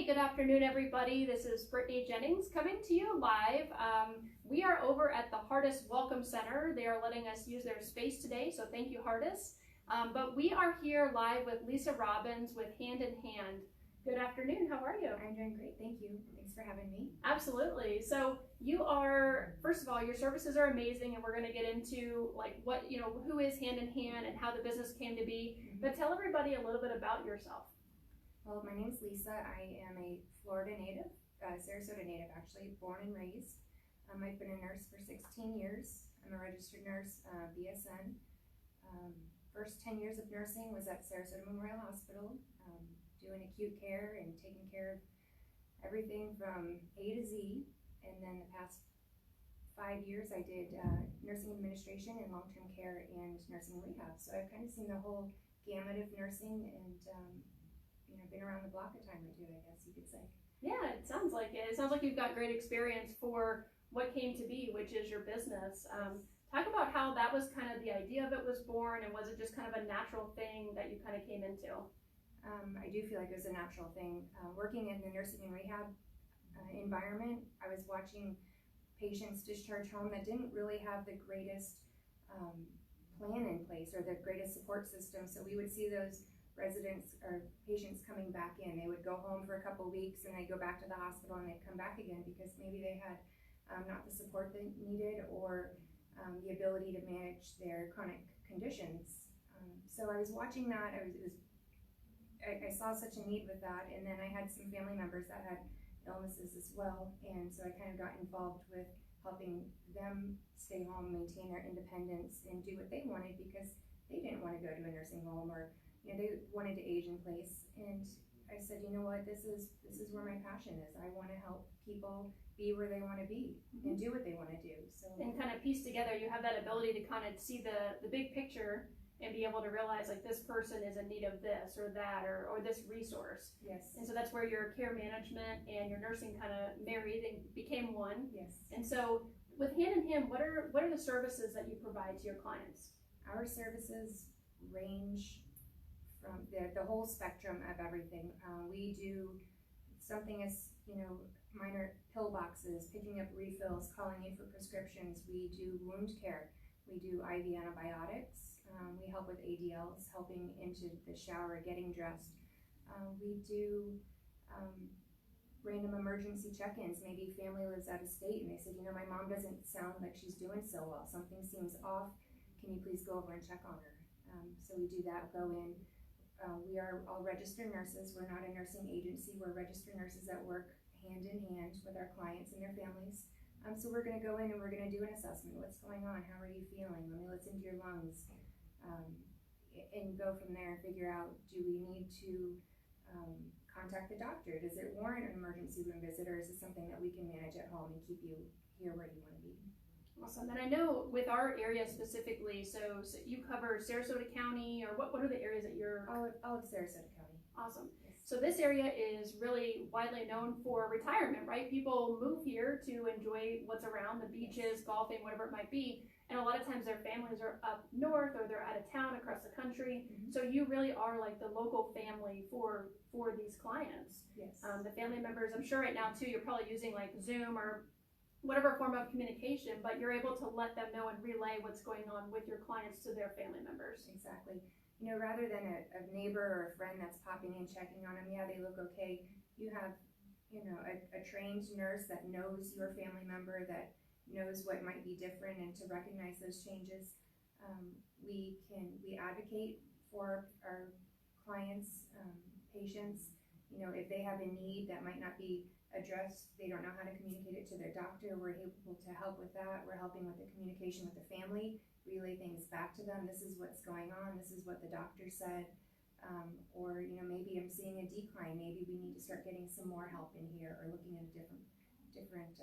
good afternoon, everybody. This is Brittany Jennings coming to you live. We are over at the Hardis Welcome Center. They are letting us use their space today, so thank you, Hardis. But we are here live with Lisa Robbins with Hand in Hand. Good afternoon, how are you? I'm doing great, thank you. Thanks for having me. Absolutely. So you are, first of all, your services are amazing, and we're going to get into like what, who is Hand in Hand and how the business came to be. But tell everybody a little bit about yourself. Well, my name is Lisa. I am a Florida native, Sarasota native actually, born and raised. I've been a nurse for 16 years. I'm a registered nurse, BSN. First 10 years of nursing was at Sarasota Memorial Hospital, doing acute care and taking care of everything from A to Z. And then the past 5 years I did nursing administration and long-term care and nursing and rehab. So I've kind of seen the whole gamut of nursing and been around the block a time or two, I guess you could say. Yeah, it sounds like it. It sounds like you've got great experience for what came to be, which is your business. Talk about how that was kind of the idea of it was born, and was it just kind of a natural thing that you kind of came into? I do feel like it was a natural thing. Working in the nursing and rehab environment, I was watching patients discharge home that didn't really have the greatest plan in place or the greatest support system. So we would see those residents or patients coming back in. They would go home for a couple of weeks and they'd go back to the hospital and they'd come back again because maybe they had not the support they needed or the ability to manage their chronic conditions. So I was watching that. I saw such a need with that, and then I had some family members that had illnesses as well, and so I kind of got involved with helping them stay home, maintain their independence, and do what they wanted because they didn't want to go to a nursing home or they wanted to age in place. And I said, you know what, this is where my passion is. I want to help people be where they want to be and do what they want to do. So and kind of piece together, you have that ability to kind of see the big picture and be able to realize like this person is in need of this or that or this resource. Yes. And so that's where your care management and your nursing kind of married and became one. Yes. And so with Hand in Hand, what are the services that you provide to your clients? Our services range from the whole spectrum of everything. We do something as minor pill boxes, picking up refills, calling in for prescriptions. We do wound care. We do IV antibiotics. We help with ADLs, helping into the shower, getting dressed. We do random emergency check-ins. Maybe family lives out of state and they said, my mom doesn't sound like she's doing so well. Something seems off. Can you please go over and check on her? So we do that, go in. We are all registered nurses. We're not a nursing agency. We're registered nurses that work hand in hand with our clients and their families. So we're going to go in and we're going to do an assessment. What's going on? How are you feeling? Let me listen to your lungs. And go from there and figure out, do we need to contact the doctor? Does it warrant an emergency room visit, or is it something that we can manage at home and keep you here where you want to be? Awesome. And I know with our area specifically, so you cover Sarasota County, or what are the areas that you're? All of Sarasota County. Awesome. Yes. So this area is really widely known for retirement, right? People move here to enjoy what's around, the beaches, golfing, whatever it might be. And a lot of times their families are up north or they're out of town across the country. So you really are like the local family for these clients. Yes. The family members, I'm sure right now too, you're probably using like Zoom or whatever form of communication, but you're able to let them know and relay what's going on with your clients to their family members. Exactly. Rather than a neighbor or a friend that's popping in, checking on them, yeah, they look okay. You have, a trained nurse that knows your family member, that knows what might be different, and to recognize those changes. We advocate for our clients, patients. If they have a need that might not be addressed, they don't know how to communicate it to their doctor, we're able to help with that. We're helping with the communication with the family, relay things back to them. This is what's going on. This is what the doctor said. Or maybe I'm seeing a decline. Maybe we need to start getting some more help in here, or looking at a different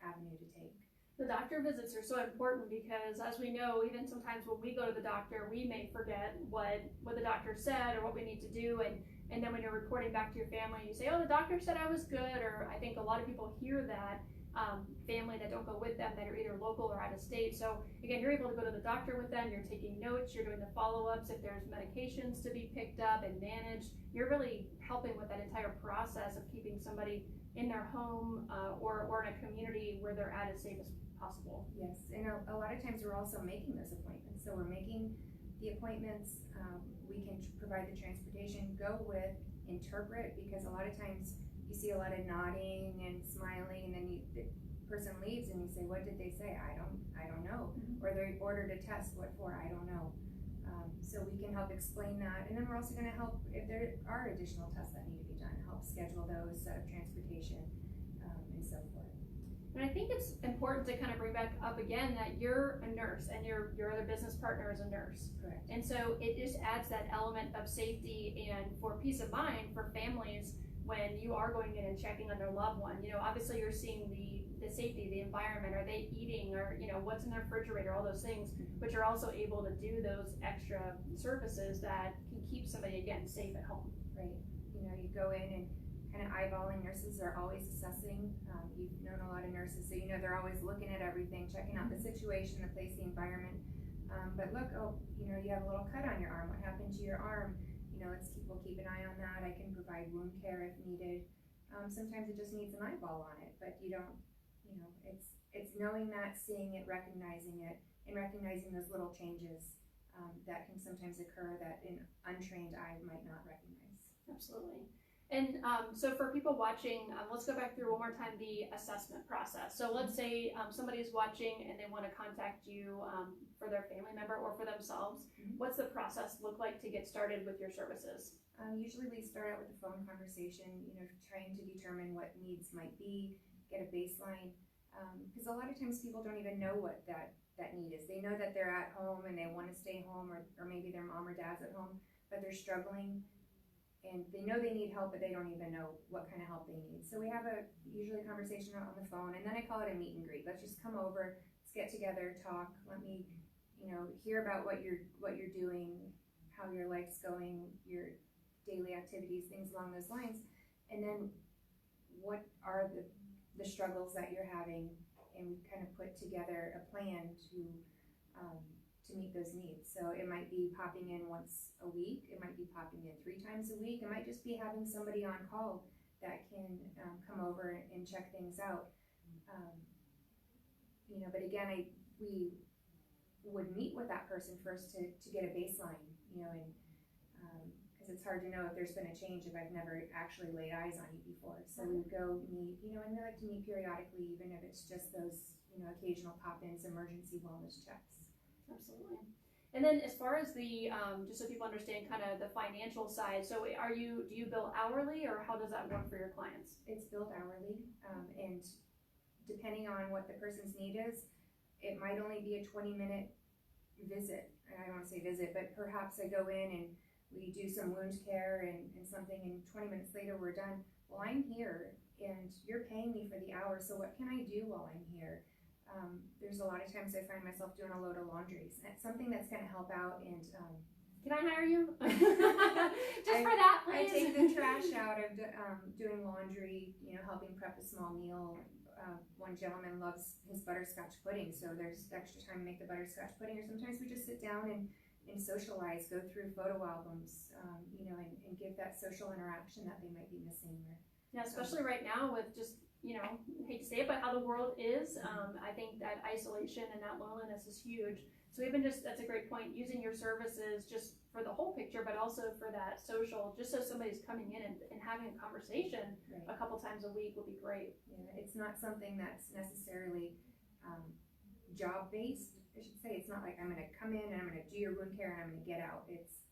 avenue to take. The doctor visits are so important because, as we know, even sometimes when we go to the doctor, we may forget what the doctor said or what we need to do, and then when you're reporting back to your family, you say, oh, the doctor said I was good, or I think a lot of people hear that family that don't go with them that are either local or out of state. So again, you're able to go to the doctor with them, you're taking notes, you're doing the follow-ups, if there's medications to be picked up and managed, you're really helping with that entire process of keeping somebody in their home or in a community where they're at as safe as possible. Yes, and a lot of times we're also making those appointments. So we're making the appointments, we can provide the transportation, go with, interpret, because a lot of times you see a lot of nodding and smiling, and then the person leaves and you say, what did they say? I don't know. Or they ordered a test, what for? I don't know. So we can help explain that, and then we're also going to help if there are additional tests that need to be done, help schedule those, set up transportation, and so forth. And I think it's important to kind of bring back up again that you're a nurse and your other business partner is a nurse. Correct. And so it just adds that element of safety and for peace of mind for families when you are going in and checking on their loved one. You know, obviously you're seeing the safety, the environment, are they eating, or, you know, what's in their refrigerator, all those things, but you're also able to do those extra services that can keep somebody, again, safe at home. Right. You know, you go in and kind of eyeballing. Nurses are always assessing. You've known a lot of nurses, so you know they're always looking at everything, checking out the situation, the place, the environment. But look, oh, you know, you have a little cut on your arm. What happened to your arm? You know, we'll keep an eye on that. I can provide wound care if needed. Sometimes it just needs an eyeball on it, but you don't, you know, it's knowing that, seeing it, recognizing it, and recognizing those little changes that can sometimes occur that an untrained eye might not recognize. Absolutely. And so for people watching, let's go back through one more time the assessment process. So let's say somebody's watching and they want to contact you for their family member or for themselves. What's the process look like to get started with your services? Usually we start out with a phone conversation, you know, trying to determine what needs might be, get a baseline, because a lot of times people don't even know what that need is. They know that they're at home and they want to stay home, or maybe their mom or dad's at home, but they're struggling. And they know they need help, but they don't even know what kind of help they need. So we have usually a conversation on the phone, and then I call it a meet and greet. Let's just come over, let's get together, talk. Let me, you know, hear about what you're doing, how your life's going, your daily activities, things along those lines. And then what are the struggles that you're having, and we kind of put together a plan to meet those needs. So it might be popping in once a week, it might be popping in 3 times a week, it might just be having somebody on call that can come over and check things out. You know, but again, we would meet with that person first to get a baseline, you know, and because it's hard to know if there's been a change if I've never actually laid eyes on you before. So we would go meet, you know, and we like to meet periodically, even if it's just those, you know, occasional pop-ins, emergency wellness checks. Absolutely. And then as far as the, just so people understand kind of the financial side, so do you bill hourly, or how does that work for your clients? It's billed hourly, and depending on what the person's need is, it might only be a 20-minute visit. And I don't want to say visit, but perhaps I go in and we do some wound care and something, and 20 minutes later we're done. Well, I'm here and you're paying me for the hour, so what can I do while I'm here? There's a lot of times I find myself doing a load of laundry. It's something that's going to help out, and can I hire you? Just for that, please. I take the trash out of doing laundry, you know, helping prep a small meal. One gentleman loves his butterscotch pudding, so there's extra time to make the butterscotch pudding, or sometimes we just sit down and socialize, go through photo albums, you know, and give that social interaction that they might be missing. Yeah, especially right now with just, you know, I hate to say it, but how the world is, I think that isolation and that loneliness is huge. So even just, that's a great point, using your services just for the whole picture, but also for that social, just so somebody's coming in and having a conversation a couple times a week would be great. Yeah, it's not something that's necessarily job-based, I should say. It's not like I'm going to come in and I'm going to do your wound care and I'm going to get out. It's,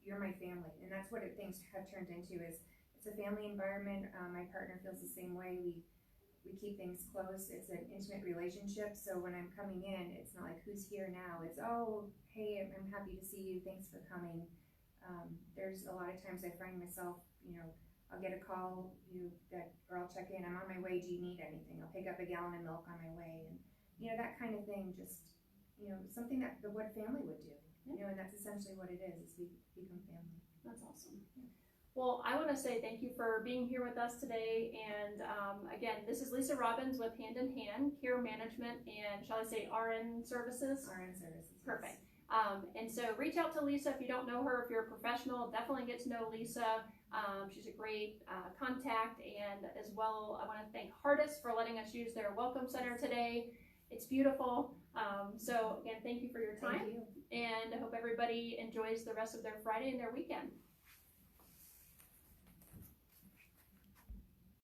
you're my family, and that's what things have turned into. Is it's a family environment. My partner feels the same way. We keep things close. It's an intimate relationship. So when I'm coming in, it's not like, who's here now? It's, oh, hey, I'm happy to see you. Thanks for coming. There's a lot of times I find myself, you know, I'll get a call, or I'll check in. I'm on my way. Do you need anything? I'll pick up a gallon of milk on my way, and you know, that kind of thing. Just, you know, something that what family would do. You know, and that's essentially what it is. We become family. That's awesome. Well, I want to say thank you for being here with us today. And again, this is Lisa Robbins with Hand in Hand Care Management and, shall I say, RN Services? RN Services. Perfect. And so reach out to Lisa if you don't know her. If you're a professional, definitely get to know Lisa. She's a great contact. And as well, I want to thank Hardis for letting us use their Welcome Center today. It's beautiful. So again, thank you for your time. Thank you. And I hope everybody enjoys the rest of their Friday and their weekend.